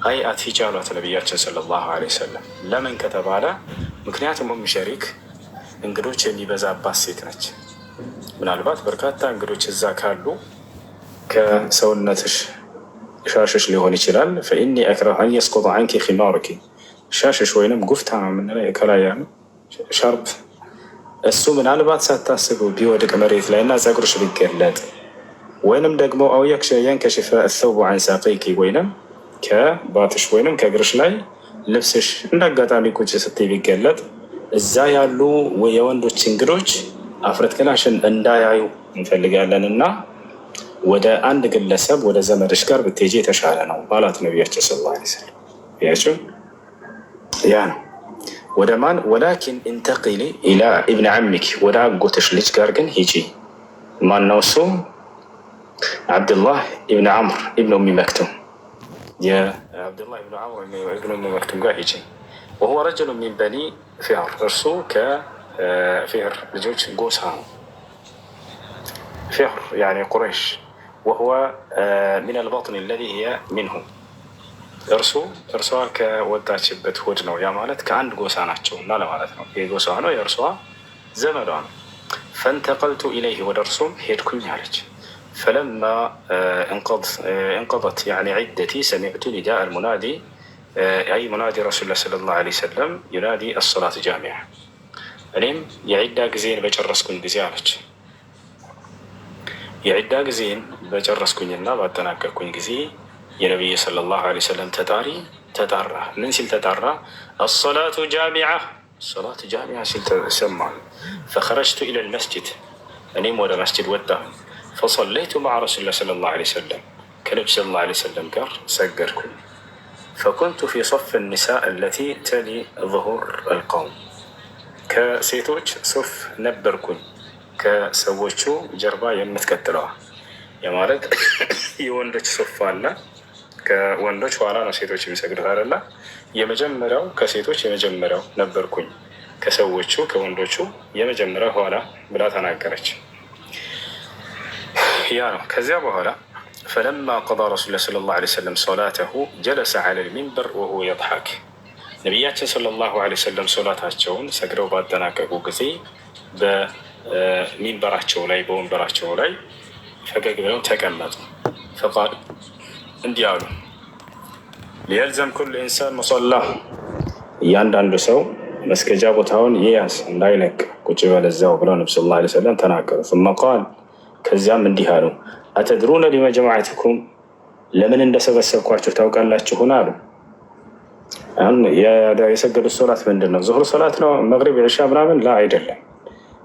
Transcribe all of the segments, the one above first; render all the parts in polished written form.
አይ አትሂጂ አሏት ነቢያችን ሰለላሁ ዐለይሂ ወሰለም። ለምን ከተባለ ምክንያቱም ሸሪክ እንግዶች የሚበዛባት ሴት ነች። ምናልባት በርካታ እንግዶች እዛ ካሉ ከሰውነትሽ ሻሽሽ ሊሆን ይችላል። ፈኢኒ አክረሁ አን የስቁጠ አንኪ ኺማሩኪ፣ ሻሽሽ ወይንም ጉፍታ የምንለው ከላይ ሻርፕ፣ እሱ ምናልባት ሳታስበው ቢወድቅ መሬት ላይ እና ፀጉርሽ ቢገለጥ ወይንም ደግሞ አው የንከሽፈ አሰውቡ አን ሳቂኪ፣ ወይንም ከባትሽ ወይንም ከእግርሽ ላይ ልብስሽ እንደ አጋጣሚ ቁጭ ስትይ ቢገለጥ እዛ ያሉ የወንዶች እንግዶች አፍረት ክላሽን እንዳያዩ እንፈልጋለን እና ወደ አንድ ግለሰብ ወደ ዘመድሽ ጋር ብትሄጂ የተሻለ ነው ማለት ነቢያችን ሰለላሁ ዐለይሂ ወሰለም። ያችሁ ያ ነው። ወደ ማን ወላኪን ኢንተቂሊ ኢላ ኢብን ዓሚክ፣ ወደ አጎትሽ ልጅ ጋር ግን ሂጂ። ማን ነው እሱ? ዓብድላህ ኢብን ዓምር ኢብን ኡሚ መክቱም፣ የዓብድላህ ኢብን ዓምር ኢብን ኡሚ መክቱም ጋር ሂጂ። ወሁወ ረጅሉ ሚን በኒ ፊህር፣ እርሱ ከፊህር ልጆች ጎሳ ነው። ፊህር ያኒ ቁረይሽ፣ ወሁወ ሚን አልበጥን አለዚ ሂየ ሚንሁ፣ እርሷ ከወጣችበት ሆድ ነው። ያ ማለት ከአንድ ጎሳ ናቸው እና ለማለት ነው። ይህ ጎሳ ነው፣ የእርሷ ዘመዷ ነው። ፈንተቀልቱ ኢለይህ፣ ወደ እርሱም ሄድኩኝ አለች። ፈለማ እንቀضት ዒደቲ ሰሚዕቱ ኒዳእ አልሙናዲ አይ ሙናዲ ረሱሉላህ ሰለላሁ ዐለይሂ ወሰለም ዩናዲ አሰላት ጃሚዓ፣ እኔም የዒዳ ጊዜን በጨረስኩኝ ጊዜ አለች፣ የዒዳ ጊዜን በጨረስኩኝና ባጠናቀቅኩኝ ጊዜ የነቢይ ሰለላሁ ዐለይሂ ወሰለም ተጣሪ ተጣራ። ምን ሲል ተጣራ? አሰላቱ ጃሚዓ፣ ሰላት ጃሚዓ ሲል ተሰማ። ፈኸረጅቱ ኢለል መስጂድ፣ እኔም ወደ መስጂድ ወጣሁ። ፈሰለይቱ መዓ ረሱሊላህ ሰለላሁ ዐለይሂ ወሰለም፣ ከነቢዩ ሰለላሁ ዐለይሂ ወሰለም ጋር ሰገድኩኝ። ፈኩንቱ ፊ ሶፍ ኒሳእ አለቲ ተሊ ዙሁር አልቀውም፣ ከሴቶች ሶፍ ነበርኩኝ፣ ከሰዎቹ ጀርባ የምትቀጥለዋ። የማለት የወንዶች ሶፍ አለ፣ ከወንዶች ኋላ ነው ሴቶች የሚሰግዱት አይደለ? የመጀመሪያው ከሴቶች የመጀመሪያው ነበርኩኝ፣ ከሰዎቹ ከወንዶቹ የመጀመሪያው ኋላ ብላ ተናገረች። ያ ነው። ከዚያ በኋላ ፈለማ ቀዳ ረሱሉላህ ሰለላሁ ዐለይሂ ወሰለም ሶላተሁ ጀለሰ ዐለል ሚንበር ወሁወ የድሐክ፣ ነቢያችን ሰለላሁ ዐለይሂ ወሰለም ሶላታቸውን ሰግደው ባጠናቀቁ ጊዜ በሚንበራቸው ላይ በወንበራቸው ላይ ፈገግ ብለው ተቀመጡ። ፈቃል፣ እንዲህ አሉ፣ ሊየልዘም ኩል ኢንሳን ሙሰላህ፣ እያንዳንዱ ሰው መስገጃ ቦታውን ይያዝ እንዳይለቅ ቁጭ በል እዛው ብለው ነብዩ ሰለላሁ ዐለይሂ ወሰለም ተናገሩ። ثم قال፣ ከዚያም እንዲህ አሉ፣ አተድሩነ ሊመ ጀመዐትኩም፣ ለምን እንደሰበሰብኳችሁ ታውቃላችሁን አሉ። አሁን የሰገዱት ሶላት ምንድን ነው? ዙሁር ሶላት ነው? መግሪብ ዒሻ ምናምን? ላ አይደለም።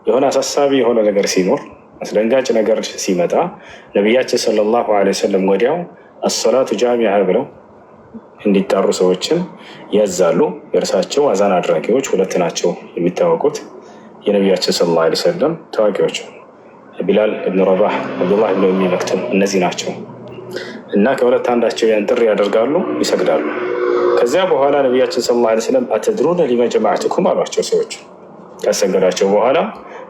የሆነ አሳሳቢ የሆነ ነገር ሲኖር፣ አስደንጋጭ ነገር ሲመጣ ነቢያችን ሰለላሁ ዐለይሂ ወሰለም ወዲያው አሰላቱ ጃሚዓ ብለው እንዲጣሩ ሰዎችን ያዛሉ። የእርሳቸው አዛን አድራጊዎች ሁለት ናቸው የሚታወቁት፣ የነቢያችን ሰለላሁ ዐለይሂ ወሰለም ታዋቂዎች ቢላል እብን ረባህ፣ አብዱላህ እብን ኡሚ መክቱም፣ እነዚህ ናቸው። እና ከሁለት አንዳቸው ያን ጥሪ ያደርጋሉ፣ ይሰግዳሉ። ከዚያ በኋላ ነቢያችን ሰለላሁ ዐለይሂ ወሰለም አተድሩነ ሊመ ጀመዐትኩም አሏቸው። ሰዎች ካሰገዳቸው በኋላ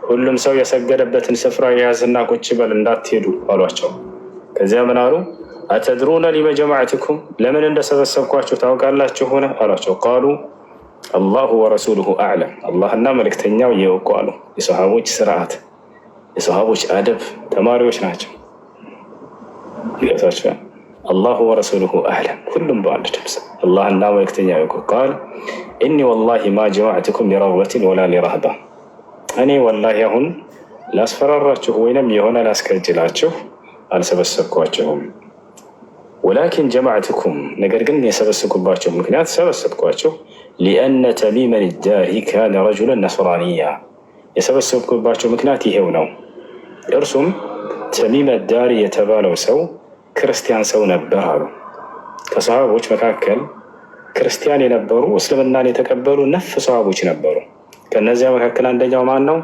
ሁሉም ሰው የሰገደበትን ስፍራ የያዝና ቁጭ በል እንዳትሄዱ አሏቸው። ከዚያ ምን አሉ? አተድሩነ ሊመ ጀመዐትኩም፣ ለምን እንደሰበሰብኳችሁ ታውቃላችሁ ሆነ አሏቸው። ቃሉ አላሁ ወረሱሉሁ አዕለም፣ አላህና መልእክተኛው ይወቁ አሉ። የሰሃቦች ስርዓት፣ የሰሃቦች አደብ ተማሪዎች ናቸው። ይገታቸዋል። አላሁ ወረሱሉሁ አዕለም፣ ሁሉም በአንድ ድምፅ አላህና መልእክተኛው ይወቁ። ቃል ኢኒ ወላሂ ማ ጀመዐትኩም ሊረግበትን ወላ ሊረህባ፣ እኔ ወላሂ አሁን ላስፈራራችሁ ወይንም የሆነ ላስከጅላችሁ አልሰበሰብኳቸውም። ወላኪን ጀመዐትኩም፣ ነገር ግን የሰበሰብኩባቸው ምክንያት ሰበሰብኳቸው ሊአነ ተሚመን ዳሪ ካነ ረጁለን ነስራንያ፣ የሰበሰብኩባቸው ምክንያት ይሄው ነው። እርሱም ተሚመ ዳሪ የተባለው ሰው ክርስቲያን ሰው ነበር አሉ። ከሰሃቦች መካከል ክርስቲያን የነበሩ እስልምናን የተቀበሉ ነፍ ሰሃቦች ነበሩ። ከነዚያ መካከል አንደኛው ማን ነው?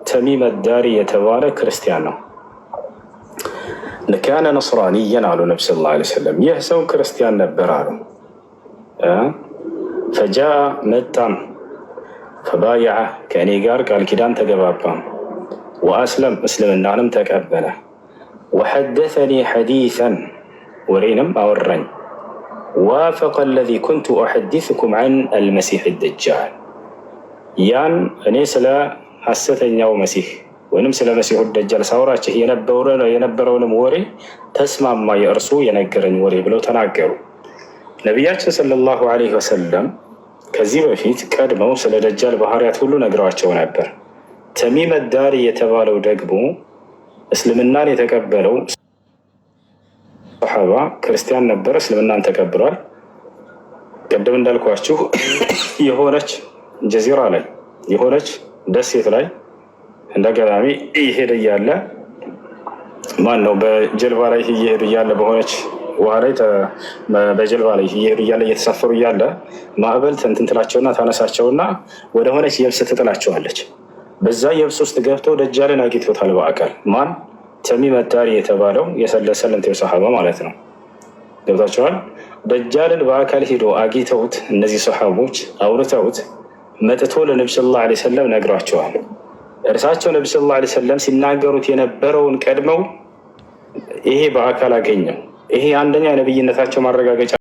ተሚመ ዳሪ የተባለ ክርስቲያን ነው። ካነ ነስራንያን አሉ ነቢ ሰለላሁ ዐለይሂ ወሰለም። ይህ ሰው ክርስቲያን ነበር አሉ። ፈጃአ መጣም፣ ፈባየዐ ከእኔ ጋር ቃል ኪዳን ተገባባም፣ ወአስለም እስልምናንም ተቀበለ፣ ወሐደሰኒ ሐዲሰን ወሬንም አወራኝ፣ ዋፈቀ አለዚ ኩንቱ ኡሐዲሱኩም ዐን አልመሲሕ ደጃል ያን እኔ ስለ ሐሰተኛው መሲህ ወይም ስለ መሲሑ ደጃል ሳወራችሁ የነበረውንም ወሬ ተስማማ የእርሱ የነገረኝ ወሬ ብለው ተናገሩ። ነቢያችን ሰለላሁ ዐለይሂ ወሰለም ከዚህ በፊት ቀድመው ስለ ደጃል ባህሪያት ሁሉ ነግረዋቸው ነበር። ተሚም ዳሪ የተባለው ደግሞ እስልምናን የተቀበለው ሰሓባ ክርስቲያን ነበረ፣ እስልምናን ተቀብሏል። ቀደም እንዳልኳችሁ የሆነች ጀዚራ ላይ የሆነች ደሴት ላይ እንደ አጋጣሚ እየሄደ እያለ ማን ነው በጀልባ ላይ እየሄዱ እያለ በሆነች ውሃ ላይ በጀልባ ላይ እየሄዱ እያለ እየተሳፈሩ እያለ ማዕበል እንትን ትላቸውና ታነሳቸውና ወደ ሆነች የብስ ትጥላቸዋለች። በዛ የብስ ውስጥ ገብተው ደጃልን አግኝተውታል በአካል። ማን? ተሚም ዳሪ የተባለው የሰለምቴው ሰሓባ ማለት ነው። ገብታችኋል? ደጃልን በአካል ሂዶ አግኝተውት እነዚህ ሰሓቦች አውርተውት መጥቶ ለነቢ ሰለላሁ ዐለይሂ ወሰለም ነግሯቸዋል። እርሳቸው ነቢ ሰለላሁ ዐለይሂ ወሰለም ሲናገሩት የነበረውን ቀድመው ይሄ በአካል አገኘው። ይሄ አንደኛ የነብይነታቸው ማረጋገጫ